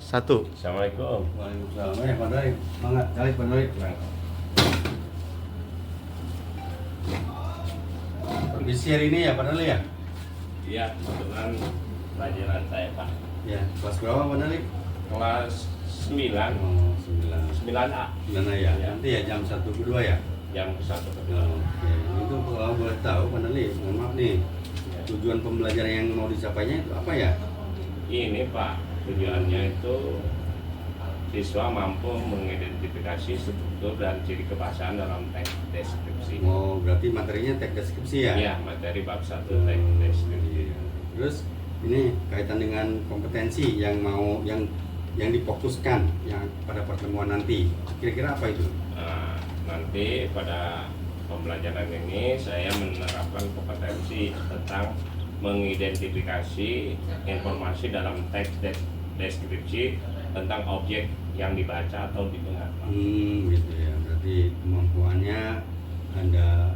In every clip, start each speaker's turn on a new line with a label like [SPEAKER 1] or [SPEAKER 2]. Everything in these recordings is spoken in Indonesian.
[SPEAKER 1] Satu.
[SPEAKER 2] Assalamualaikum.
[SPEAKER 3] Waalaikumsalam. Pak Doi, semangat kali Pak Doi. Permisi hari ini ya Pak Doi ya?
[SPEAKER 2] Iya, kebetulan pelajaran saya Pak.
[SPEAKER 3] Ya, kelas berapa Pak Doi?
[SPEAKER 2] Kelas 9,
[SPEAKER 3] Oh, 9.
[SPEAKER 2] 9A,
[SPEAKER 3] 9 ya?
[SPEAKER 2] Ya.
[SPEAKER 3] Nanti ya jam 1 kedua ya?
[SPEAKER 2] jam 1
[SPEAKER 3] Oh,
[SPEAKER 2] kedua.
[SPEAKER 3] Oke, itu kalau boleh tahu Pak Doi, mohon maaf nih,
[SPEAKER 2] Ya.
[SPEAKER 3] tujuan pembelajaran yang mau dicapainya itu apa ya?
[SPEAKER 2] Ini Pak, tujuannya itu siswa mampu mengidentifikasi struktur dan ciri kebahasaan dalam teks deskripsi.
[SPEAKER 3] Oh, berarti materinya teks deskripsi ya?
[SPEAKER 2] Iya, materi bab 1 teks deskripsi.
[SPEAKER 3] Terus ini kaitan dengan kompetensi yang difokuskan yang pada pertemuan nanti. Kira-kira apa itu?
[SPEAKER 2] Nah, nanti pada pembelajaran ini saya menerapkan kompetensi tentang mengidentifikasi informasi dalam teks deskripsi tentang objek yang dibaca atau didengar.
[SPEAKER 3] Gitu ya. Berarti kemampuannya Anda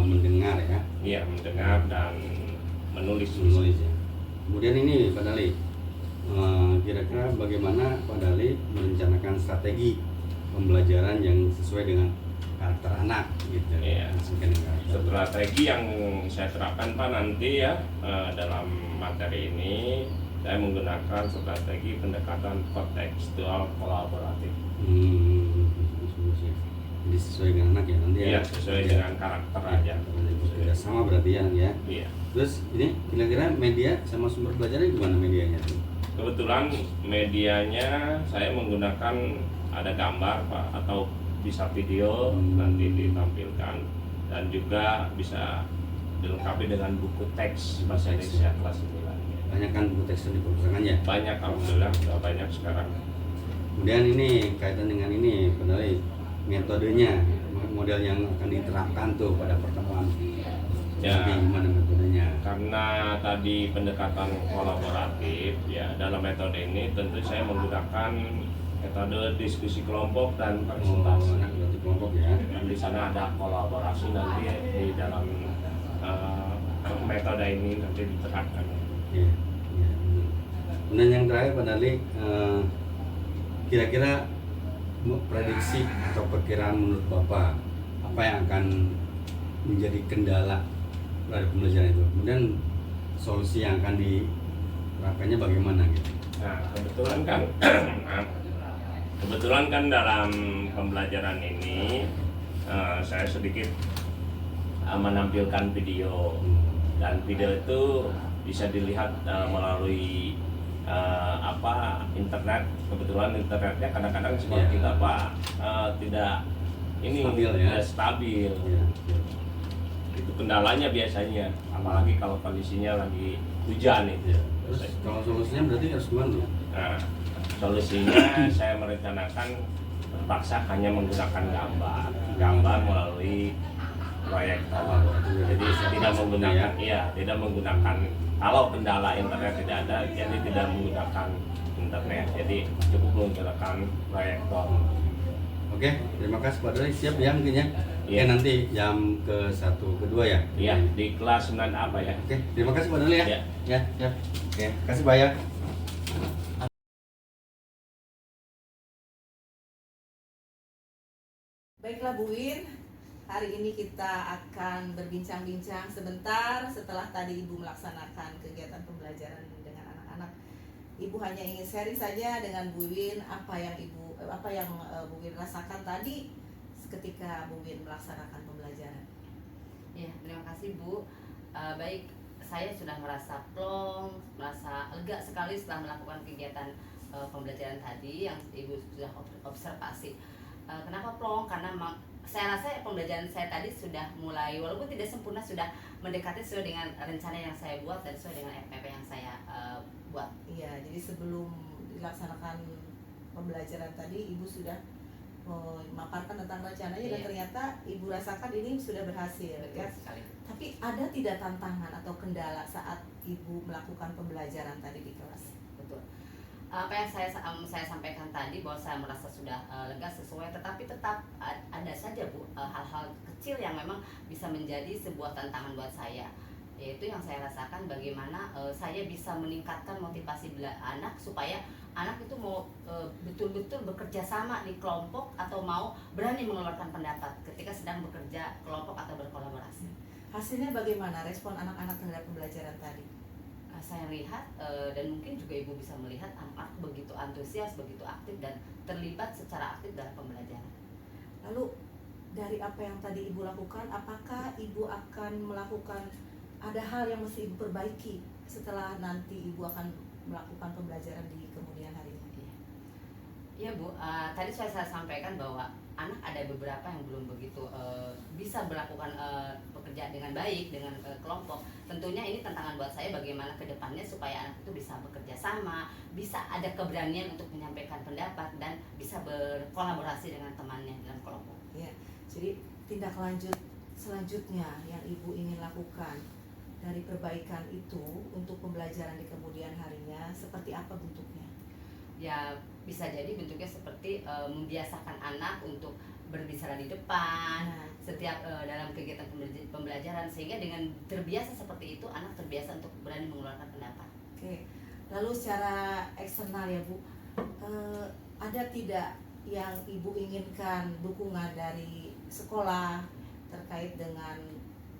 [SPEAKER 3] mendengar ya,
[SPEAKER 2] Iya, mendengar dan menulis.
[SPEAKER 3] menulis ya. Kemudian ini Pak Dali, kira-kira bagaimana Pak Dali merencanakan strategi pembelajaran yang sesuai dengan karakter anak gitu
[SPEAKER 2] Iya.
[SPEAKER 3] Sesuai dengan karakter.
[SPEAKER 2] Strategi yang saya terapkan Pak nanti ya dalam materi ini saya menggunakan strategi pendekatan kontekstual kolaboratif.
[SPEAKER 3] Jadi sesuai dengan anak ya nanti ya.
[SPEAKER 2] Iya, sesuai dengan karakter aja.
[SPEAKER 3] Sudah sama berarti ya nanti ya.
[SPEAKER 2] Iya.
[SPEAKER 3] Terus ini kira-kira media sama sumber belajarnya gimana medianya tuh?
[SPEAKER 2] Kebetulan medianya saya menggunakan ada gambar Pak atau bisa video nanti ditampilkan dan juga bisa dilengkapi dengan buku teks bahasa Indonesia kelas 9.
[SPEAKER 3] Banyak kan buku teks di perpustakaan ya.
[SPEAKER 2] Banyak, alhamdulillah sudah banyak sekarang.
[SPEAKER 3] Kemudian ini kaitan dengan ini Pendali, metodenya, model yang akan diterapkan tuh pada pertemuan.
[SPEAKER 2] Ya.
[SPEAKER 3] Nanti gimana metodenya?
[SPEAKER 2] Karena tadi pendekatan kolaboratif ya, dalam metode ini tentu saya menggunakan metode diskusi kelompok dan presentasi.
[SPEAKER 3] Anak berarti kelompok ya.
[SPEAKER 2] Dan di sana ada kolaborasi nanti di dalam metode ini nanti diterapkan.
[SPEAKER 3] Iya, iya, benar. Kemudian yang terakhir Pak Dali, kira-kira prediksi atau perkiraan menurut Bapak apa yang akan menjadi kendala pada pembelajaran itu? Kemudian solusi yang akan diterapkannya bagaimana gitu?
[SPEAKER 2] Nah, kebetulan kan dalam pembelajaran ini saya sedikit menampilkan video dan video itu bisa dilihat melalui internet. Kebetulan internetnya kadang-kadang sekolah kita Pak tidak
[SPEAKER 3] Stabil, ya?
[SPEAKER 2] tidak stabil.
[SPEAKER 3] Ya.
[SPEAKER 2] Itu kendalanya biasanya, apalagi kalau kondisinya lagi hujan itu.
[SPEAKER 3] Ya. Terus kalau solusinya berarti harus gimana tuh?
[SPEAKER 2] Nah, solusinya saya merencanakan terpaksa hanya menggunakan gambar melalui proyektor. Jadi tidak menggunakan kalau kendala internet tidak ada, jadi tidak menggunakan internet. Jadi cukup menggunakan proyektor.
[SPEAKER 3] Oke, terima kasih Pak Dali. Siap ya mungkin ya?
[SPEAKER 2] Iya.
[SPEAKER 3] Oke, nanti jam ke-1 kedua ya?
[SPEAKER 2] Iya, di kelas 9 apa ya?
[SPEAKER 3] Oke, terima kasih Pak Dali ya?
[SPEAKER 2] Iya.
[SPEAKER 3] Ya, ya. Oke, kasih Pak ya.
[SPEAKER 4] Baiklah Bu Win, hari ini kita akan berbincang-bincang sebentar setelah tadi Ibu melaksanakan kegiatan pembelajaran dengan anak-anak. Ibu hanya ingin sharing saja dengan Bu Win apa yang Bu Win rasakan tadi ketika Bu Win melaksanakan pembelajaran.
[SPEAKER 5] Ya, terima kasih Bu. Baik, saya sudah merasa plong, merasa lega sekali setelah melakukan kegiatan pembelajaran tadi yang Ibu sudah observasi. Kenapa plong? Karena saya rasa pembelajaran saya tadi sudah mulai, walaupun tidak sempurna, sudah mendekati sesuai dengan rencana yang saya buat dan sesuai dengan RPP yang saya buat.
[SPEAKER 4] Iya, jadi sebelum dilaksanakan pembelajaran tadi Ibu sudah memaparkan tentang rencananya dan
[SPEAKER 5] Iya.
[SPEAKER 4] ternyata Ibu rasakan ini sudah berhasil.
[SPEAKER 5] Betul
[SPEAKER 4] Ya.
[SPEAKER 5] sekali.
[SPEAKER 4] Tapi ada tidak tantangan atau kendala saat Ibu melakukan pembelajaran tadi di kelas?
[SPEAKER 5] Betul. Apa yang saya sampaikan tadi bahwa saya merasa sudah lega sesuai, tetapi tetap ada saja Bu hal-hal kecil yang memang bisa menjadi sebuah tantangan buat saya. Yaitu yang saya rasakan bagaimana saya bisa meningkatkan motivasi anak supaya anak itu mau betul-betul bekerja sama di kelompok atau mau berani mengeluarkan pendapat ketika sedang bekerja kelompok atau berkolaborasi.
[SPEAKER 4] Hasilnya bagaimana respon anak-anak terhadap pembelajaran tadi?
[SPEAKER 5] Saya lihat dan mungkin juga ibu bisa melihat anak-anak begitu antusias, begitu aktif dan terlibat secara aktif dalam pembelajaran.
[SPEAKER 4] Lalu dari apa yang tadi ibu lakukan, apakah ibu akan melakukan ada hal yang mesti ibu perbaiki setelah nanti ibu akan melakukan pembelajaran di kemudian hari ini?
[SPEAKER 5] Iya Bu, tadi saya sampaikan bahwa anak ada beberapa yang belum begitu bisa melakukan pekerjaan dengan baik dengan kelompok. Tentunya ini tantangan buat saya bagaimana ke depannya supaya anak itu bisa bekerja sama, bisa ada keberanian untuk menyampaikan pendapat dan bisa berkolaborasi dengan temannya dalam kelompok.
[SPEAKER 4] Ya, jadi tindak lanjut selanjutnya yang ibu ingin lakukan dari perbaikan itu untuk pembelajaran di kemudian harinya seperti apa bentuknya?
[SPEAKER 5] Ya bisa jadi bentuknya seperti membiasakan anak untuk berbicara di depan setiap dalam kegiatan pembelajaran, sehingga dengan terbiasa seperti itu anak terbiasa untuk berani mengeluarkan pendapat.
[SPEAKER 4] Oke, lalu secara eksternal ya Bu, ada tidak yang ibu inginkan dukungan dari sekolah terkait dengan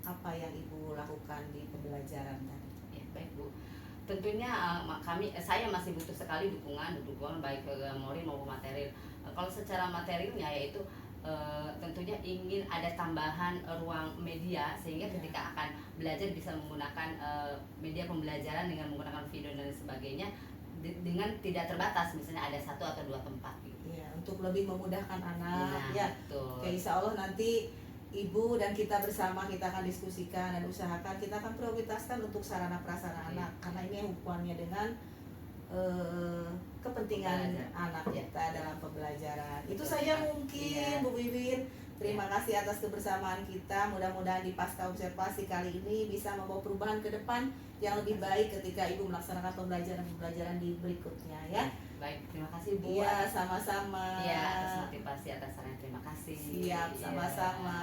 [SPEAKER 4] apa yang ibu lakukan di pembelajaran tadi?
[SPEAKER 5] Ya, baik Bu. Tentunya saya masih butuh sekali dukungan baik moral maupun material. Kalau secara materialnya yaitu tentunya ingin ada tambahan ruang media sehingga ketika akan belajar bisa menggunakan media pembelajaran dengan menggunakan video dan sebagainya dengan tidak terbatas, misalnya ada 1 atau 2 tempat gitu.
[SPEAKER 4] Ya, untuk lebih memudahkan anak.
[SPEAKER 5] Nah,
[SPEAKER 4] Ya,
[SPEAKER 5] betul.
[SPEAKER 4] oke, insya Allah nanti ibu dan kita bersama kita akan diskusikan dan usahakan kita akan prioritaskan untuk sarana prasarana anak karena ini hubungannya dengan kepentingan anak kita dalam pembelajaran. Itu saja mungkin Bu Wiwin. Terima kasih atas kebersamaan kita. Mudah-mudahan di pasca observasi kali ini bisa membawa perubahan ke depan yang lebih baik ketika ibu melaksanakan pembelajaran di berikutnya ya.
[SPEAKER 5] Baik, terima kasih Bu.
[SPEAKER 4] Iya, sama-sama.
[SPEAKER 5] Iya, atas motivasi, atas saran, terima kasih.
[SPEAKER 4] Siap, sama-sama.